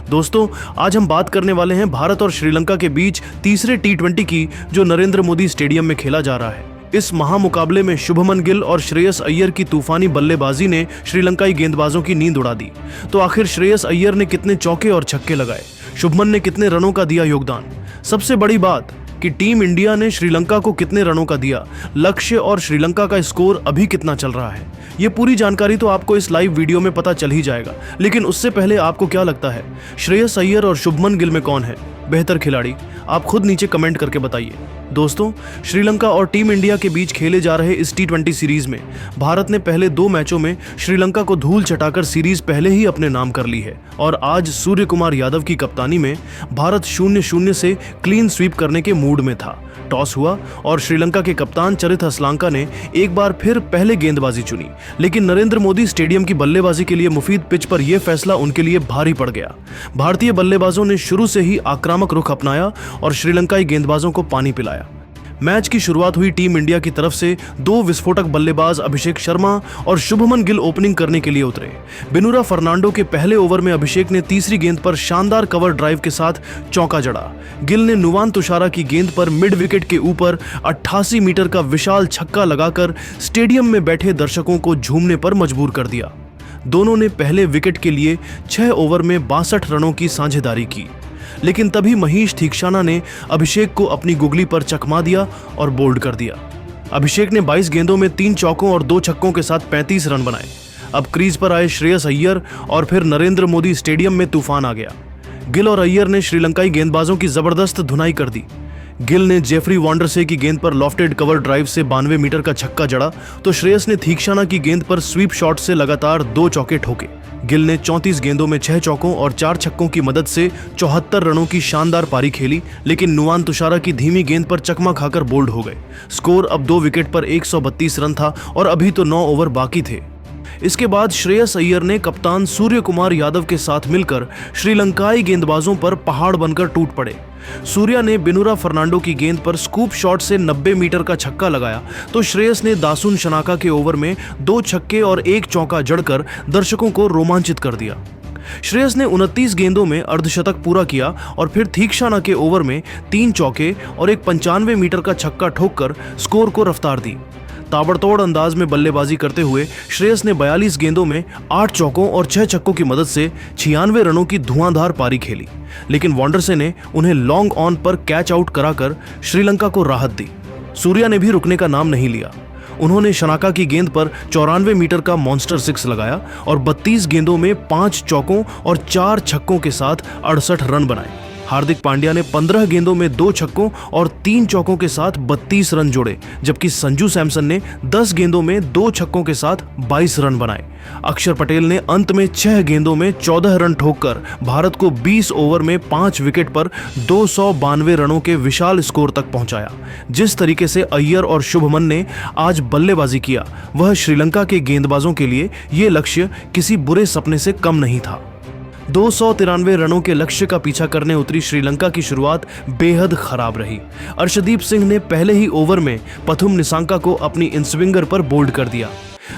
दोस्तों, आज हम बात करने वाले हैं भारत और श्रीलंका के बीच तीसरे टी20 की, जो नरेंद्र मोदी स्टेडियम में खेला जा रहा है। इस महामुकाबले में शुभमन गिल और श्रेयस अय्यर की तूफानी बल्लेबाजी ने श्रीलंकाई गेंदबाजों की नींद उड़ा दी। तो आखिर श्रेयस अय्यर ने कितने चौके और छक्के लगाए, शुभमन ने कितने रनों का दिया योगदान, सबसे बड़ी बात कि टीम इंडिया ने श्रीलंका को कितने रनों का दिया, लक्ष्य और श्रीलंका का स्कोर अभी कितना चल रहा है, ये पूरी जानकारी तो आपको इस लाइव वीडियो में पता चल ही जाएगा। लेकिन उससे पहले आपको क्या लगता है, श्रेयस अय्यर और शुभमन गिल में कौन है बेहतर खिलाड़ी? आप खुद नीचे कमेंट करके बताइए। दोस्तों, श्रीलंका और टीम इंडिया के बीच खेले जा रहे इस टी20 सीरीज में भारत ने पहले 2 मैचों में श्रीलंका को धूल चटाकर सीरीज पहले ही अपने नाम कर ली है और आज सूर्य कुमार यादव की कप्तानी में भारत 0-0 से क्लीन स्वीप करने के मूड में था। टॉस हुआ और श्रीलंका के कप्तान चरित हसलांका ने एक बार फिर पहले गेंदबाजी चुनी, लेकिन नरेंद्र मोदी स्टेडियम की बल्लेबाजी के लिए मुफीद पिच पर यह फैसला उनके लिए भारी पड़ गया। भारतीय बल्लेबाजों ने शुरू से ही आक्रामक रुख अपनाया और श्रीलंकाई गेंदबाजों को पानी पिलाया। मैच की शुरुआत हुई टीम इंडिया की तरफ से 2 विस्फोटक बल्लेबाज अभिषेक शर्मा और शुभमन गिल ओपनिंग करने के लिए उतरे। बेनुरा फर्नांडो के पहले ओवर में अभिषेक ने तीसरी गेंद पर शानदार कवर ड्राइव के साथ चौका जड़ा। गिल ने नुवान तुषारा की गेंद पर मिड विकेट के ऊपर 88 मीटर का विशाल छक्का लगाकर स्टेडियम में बैठे दर्शकों को झूमने पर मजबूर कर दिया। दोनों ने पहले विकेट के लिए 6 ओवर में 62 रनों की साझेदारी की, लेकिन तभी महीश थीक्षाना ने अभिषेक को अपनी गुगली पर चकमा दिया और बोल्ड कर दिया। अभिषेक ने 22 गेंदों में 3 चौकों और 2 छक्कों के साथ 35 रन बनाए। अब क्रीज पर आए श्रेयस अय्यर और फिर नरेंद्र मोदी स्टेडियम में तूफान आ गया। गिल और अय्यर ने श्रीलंकाई गेंदबाजों की जबरदस्त धुनाई कर दी। गिल ने जेफरी वॉन्डरसे की गेंद पर लॉफ्टेड कवर ड्राइव से 92 मीटर का छक्का जड़ा, तो श्रेयस ने थीक्षाना की गेंद पर स्वीप शॉट से लगातार 2 चौके ठोके। गिल ने 34 गेंदों में 6 चौकों और 4 छक्कों की मदद से 74 रनों की शानदार पारी खेली, लेकिन नुवान तुषारा की धीमी गेंद पर चकमा खाकर बोल्ड हो गए। स्कोर अब 2 विकेट पर 132 रन था और अभी तो 9 ओवर बाकी थे। इसके बाद श्रेयस अय्यर ने कप्तान सूर्य कुमार यादव के साथ मिलकर श्रीलंकाई गेंदबाजों पर पहाड़ बनकर टूट पड़े। सूर्या ने बेनुरा फर्नांडो की गेंद पर स्कूप शॉट से 90 मीटर का छक्का लगाया, तो श्रेयस ने दासुन शनाका के ओवर में 2 छक्के और 1 चौका जड़कर दर्शकों को रोमांचित कर दिया। श्रेयस ने 29 गेंदों में अर्धशतक पूरा किया और फिर थीक्षाना के ओवर में 3 चौके और एक 95 मीटर का छक्का ठोककर स्कोर को रफ्तार दी। ताबड़तोड़ अंदाज में बल्लेबाजी करते हुए श्रेयस ने 42 गेंदों में 8 चौकों और 6 छक्कों की मदद से 96 रनों की धुआंधार पारी खेली, लेकिन वॉन्डरसे ने उन्हें लॉन्ग ऑन पर कैच आउट कराकर श्रीलंका को राहत दी। सूर्या ने भी रुकने का नाम नहीं लिया। उन्होंने शनाका की गेंद पर 94 मीटर का मॉन्स्टर 6 लगाया और 32 गेंदों में 5 चौकों और 4 छक्कों के साथ 68 रन बनाए। हार्दिक पांड्या ने 15 गेंदों में 2 छक्कों और 3 चौकों के साथ 32 रन जोड़े, जबकि संजू सैमसन ने 10 गेंदों में 2 छक्कों के साथ 22 रन बनाए। अक्षर पटेल ने अंत में 6 गेंदों में 14 रन ठोककर भारत को 20 ओवर में 5 विकेट पर 292 रनों के विशाल स्कोर तक पहुंचाया। जिस तरीके से अय्यर और शुभमन ने आज बल्लेबाजी किया, वह श्रीलंका के गेंदबाजों के लिए ये लक्ष्य किसी बुरे सपने से कम नहीं था। 293 रनों के लक्ष्य का पीछा करने उतरी श्रीलंका की शुरुआत बेहद खराब रही। अर्शदीप सिंह ने पहले ही ओवर में पथुम निसांका को अपनी इनस्विंगर पर बोल्ड कर दिया।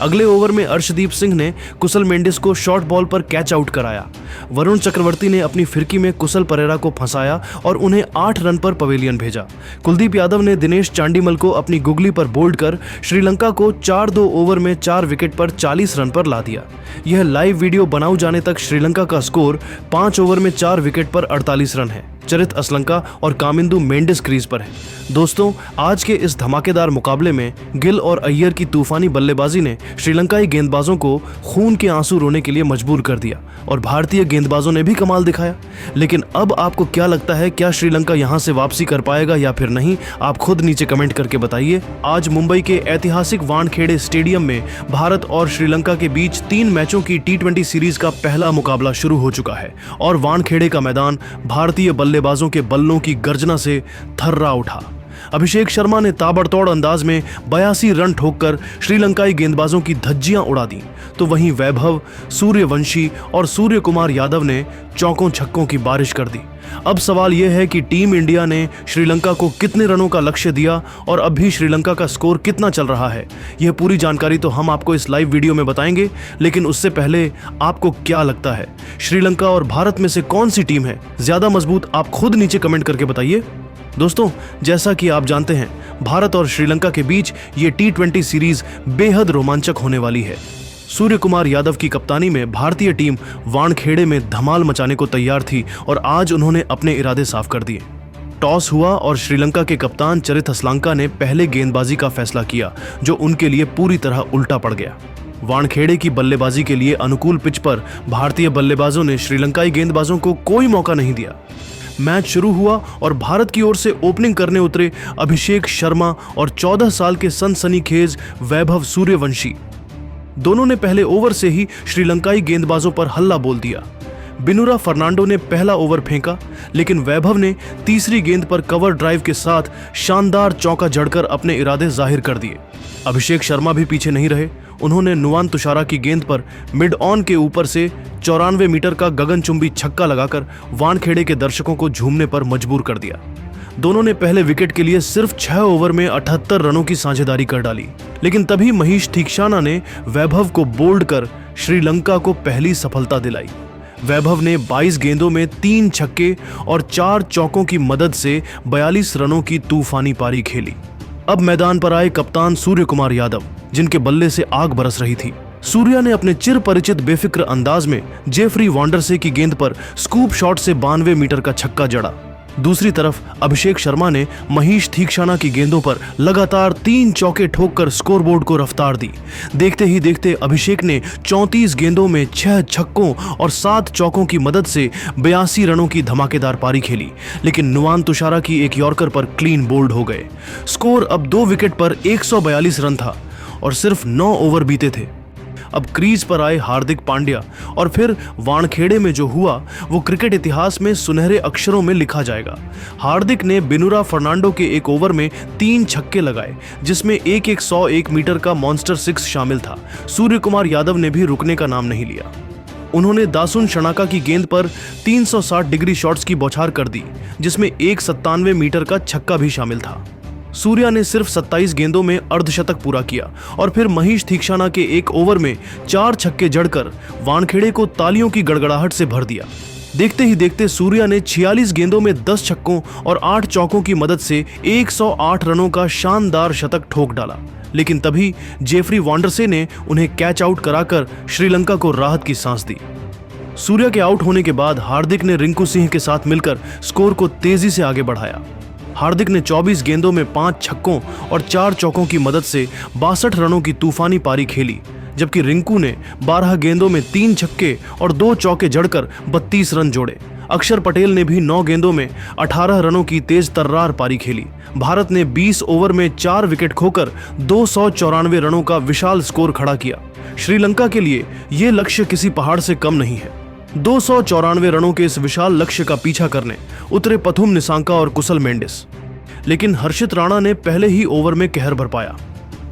अगले ओवर में अर्शदीप सिंह ने कुशल मेंडिस को शॉर्ट बॉल पर कैच आउट कराया। वरुण चक्रवर्ती ने अपनी फिरकी में कुशल परेरा को फंसाया और उन्हें 8 रन पर पवेलियन भेजा। कुलदीप यादव ने दिनेश चांडीमल को अपनी गुगली पर बोल्ड कर श्रीलंका को 4-2 ओवर में 4 विकेट पर 40 रन पर ला दिया। यह लाइव वीडियो बनाए जाने तक श्रीलंका का स्कोर 5 ओवर में 4 विकेट पर 48 रन है। चरित असलंका और कामिंदु मेंडिस क्रीज पर है। दोस्तों, आज के इस धमाकेदार मुकाबले में गिल और अय्यर की तूफानी बल्लेबाजी ने श्रीलंकाई गेंदबाजों को खून के आंसू रोने के लिए मजबूर कर दिया और भारतीय गेंदबाजों ने भी कमाल दिखाया। लेकिन अब आपको क्या लगता है, क्या श्रीलंका यहां से वापसी कर पाएगा या फिर नहीं? आप खुद नीचे कमेंट करके बताइए। आज मुंबई के ऐतिहासिक वानखेड़े स्टेडियम में भारत और श्रीलंका के बीच 3 मैचों की टी20 सीरीज का पहला मुकाबला शुरू हो चुका है और वानखेड़े का मैदान भारतीय बल्लेबाजों के बल्लों की गर्जना से थर्रा उठा। अभिषेक शर्मा ने ताबड़तोड़ अंदाज में 82 रन ठोककर श्रीलंकाई गेंदबाजों की धज्जियां उड़ा दी, तो वहीं वैभव, सूर्यवंशी और सूर्य कुमार यादव ने चौकों छक्कों की बारिश कर दी। अब सवाल यह है कि टीम इंडिया ने श्रीलंका को कितने रनों का लक्ष्य दिया और अब भी श्रीलंका का स्कोर कितना चल रहा है। यह पूरी जानकारी तो हम आपको इस लाइव वीडियो में बताएंगे, लेकिन उससे पहले आपको क्या लगता है, श्रीलंका और भारत में से कौन सी टीम है ज्यादा मजबूत? आप खुद नीचे कमेंट करके बताइए। दोस्तों, जैसा कि आप जानते हैं, भारत और श्रीलंका के बीच ये T20 सीरीज बेहद रोमांचक होने वाली है। सूर्य कुमार यादव की कप्तानी में भारतीय टीम वानखेड़े में धमाल मचाने को तैयार थी और आज उन्होंने अपने इरादे साफ कर दिए। टॉस हुआ और श्रीलंका के कप्तान चरित असलांका ने पहले गेंदबाजी का फैसला किया, जो उनके लिए पूरी तरह उल्टा पड़ गया। वानखेड़े की बल्लेबाजी के लिए अनुकूल पिच पर भारतीय बल्लेबाजों ने श्रीलंकाई गेंदबाजों को कोई मौका नहीं दिया। मैच शुरू हुआ और भारत की ओर से ओपनिंग करने उतरे अभिषेक शर्मा और 14 साल के सनसनीखेज वैभव सूर्यवंशी। दोनों ने पहले ओवर से ही श्रीलंकाई गेंदबाजों पर हल्ला बोल दिया। बिनुरा फर्नांडो ने पहला ओवर फेंका, लेकिन वैभव ने तीसरी गेंद पर कवर ड्राइव के साथ शानदार चौका जड़कर अपने इरादे जाहिर कर दिए। अभिषेक शर्मा भी पीछे नहीं रहे। उन्होंने नुवान तुषारा की गेंद पर मिड ऑन के ऊपर से 94 मीटर का गगनचुंबी छक्का लगाकर वानखेड़े के दर्शकों को झूमने पर मजबूर कर दिया। दोनों ने पहले विकेट के लिए सिर्फ 6 ओवर में 78 रनों की साझेदारी कर डाली, लेकिन तभी महेश थीक्षाना ने वैभव को बोल्ड कर श्रीलंका को पहली सफलता दिलाई। वैभव ने 22 गेंदों में 3 छक्के और 4 चौकों की मदद से 42 रनों की तूफानी पारी खेली। अब मैदान पर आए कप्तान सूर्य कुमार यादव, जिनके बल्ले से आग बरस रही थी। सूर्या ने अपने चिर परिचित बेफिक्र अंदाज में जेफरी वांडरसे की गेंद पर स्कूप शॉट से 92 मीटर का छक्का जड़ा। दूसरी तरफ अभिषेक शर्मा ने महेश थीक्षाना की गेंदों पर लगातार 3 चौके ठोककर स्कोरबोर्ड को रफ्तार दी। देखते ही देखते अभिषेक ने 34 गेंदों में 6 छक्कों और 7 चौकों की मदद से 82 रनों की धमाकेदार पारी खेली, लेकिन नुवान तुषारा की एक यॉर्कर पर क्लीन बोल्ड हो गए। स्कोर अब 2 विकेट पर 142 रन था और सिर्फ 9 ओवर बीते थे। अब क्रीज पर आए हार्दिक पांड्या और फिर वानखेड़े में जो हुआ वो क्रिकेट इतिहास में सुनहरे अक्षरों में लिखा जाएगा। हार्दिक ने बिनुरा फर्नांडो के एक ओवर में 3 छक्के लगाए, जिसमें एक 101 मीटर का मॉन्स्टर 6 शामिल था। सूर्य कुमार यादव ने भी रुकने का नाम नहीं लिया। उन्होंने दासुन शनाका की गेंद पर 360 डिग्री शॉट्स की बौछार कर दी, जिसमें एक 97 मीटर का छक्का भी शामिल था। सूर्या ने सिर्फ 27 गेंदों में अर्धशतक पूरा किया और फिर महेश थीक्षाना के एक ओवर में 4 छक्के जड़कर वानखेड़े को तालियों की गड़गड़ाहट से भर दिया। देखते ही देखते सूर्या ने 46 गेंदों में 10 छक्कों और 8 चौकों की मदद से 108 रनों का शानदार शतक ठोक डाला, लेकिन तभी जेफरी वांडरसे ने उन्हें कैच आउट कराकर श्रीलंका को राहत की सांस दी। सूर्या के आउट होने के बाद हार्दिक ने रिंकू सिंह के साथ मिलकर स्कोर को तेजी से आगे बढ़ाया। हार्दिक ने 24 गेंदों में 5 छक्कों और 4 चौकों की मदद से 62 रनों की तूफानी पारी खेली, जबकि रिंकू ने 12 गेंदों में 3 छक्के और 2 चौके जड़कर 32 रन जोड़े। अक्षर पटेल ने भी 9 गेंदों में 18 रनों की तेज तर्रार पारी खेली। भारत ने 20 ओवर में 4 विकेट खोकर 294 रनों का विशाल स्कोर खड़ा किया। श्रीलंका के लिए ये लक्ष्य किसी पहाड़ से कम नहीं है। 294 रनों के इस विशाल लक्ष्य का पीछा करने उतरे पथुम निसांका और कुशल मेंडिस, लेकिन हर्षित राणा ने पहले ही ओवर में कहर बरपाया।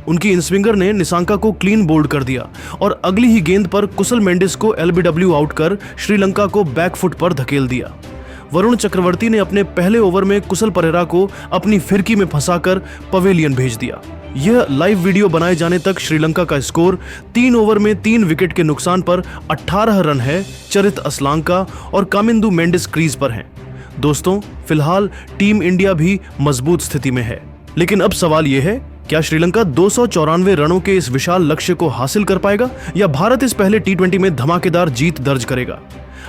उनकी इनस्विंगर ने निसांका को क्लीन बोल्ड कर दिया और अगली ही गेंद पर कुशल मेंडिस को LBW आउट कर श्रीलंका को बैकफुट पर धकेल दिया। वरुण चक्रवर्ती ने अपने पहले ओवर में कुशल परेरा को अपनी फिरकी में फंसाकर पवेलियन भेज दिया। यह लाइव वीडियो बनाए जाने तक श्रीलंका का स्कोर 3 ओवर में 3 विकेट के नुकसान पर 18 रन है। चरित असलांका और कामिंदु मेंडिस क्रीज पर हैं। दोस्तों, फिलहाल टीम इंडिया भी मजबूत स्थिति में है, लेकिन अब सवाल यह है, क्या श्रीलंका 294 रनों के इस विशाल लक्ष्य को हासिल कर पाएगा या भारत इस पहले T20 में धमाकेदार जीत दर्ज करेगा?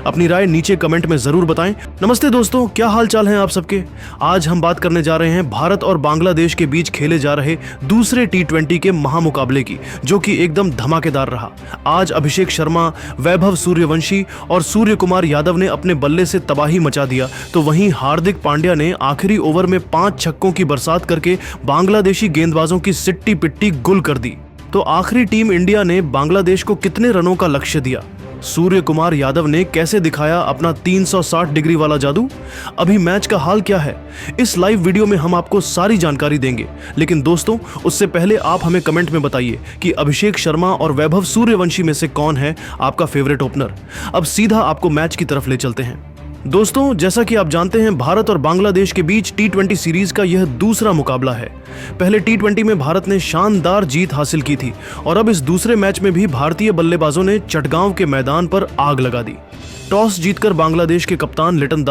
अपनी राय नीचे कमेंट में जरूर बताएं। नमस्ते दोस्तों, क्या हाल चाल हैं आप सबके। आज हम बात करने जा रहे हैं भारत और बांग्लादेश के बीच खेले जा रहे दूसरे T20 के महामुकाबले की, जो कि एकदम धमाकेदार रहा। आज अभिषेक शर्मा, वैभव सूर्यवंशी और सूर्य कुमार यादव ने अपने बल्ले से तबाही मचा दिया, तो वहीं हार्दिक पांड्या ने आखिरी ओवर में 5 छक्कों की बरसात करके बांग्लादेशी गेंदबाजों की सिट्टी पिट्टी गुल कर दी। तो आखिरी टीम इंडिया ने बांग्लादेश को कितने रनों का लक्ष्य दिया? सूर्य कुमार यादव ने कैसे दिखाया अपना 360 डिग्री वाला जादू? अभी मैच का हाल क्या है? इस लाइव वीडियो में हम आपको सारी जानकारी देंगे। लेकिन दोस्तों, उससे पहले आप हमें कमेंट में बताइए कि अभिषेक शर्मा और वैभव सूर्यवंशी में से कौन है आपका फेवरेट ओपनर। अब सीधा आपको मैच की तरफ ले चलते हैं। दोस्तों, जैसा कि आप जानते हैं, भारत और बांग्लादेश के बीच T20 सीरीज का यह दूसरा मुकाबला है। पहले T20 में भारत ने शानदार जीत हासिल की थी और अब इस दूसरे मैच में भी भारतीय बल्लेबाजों ने चटगांव के मैदान पर आग लगा दी। टॉस जीतकर बांग्लादेश के कप्तान लिटन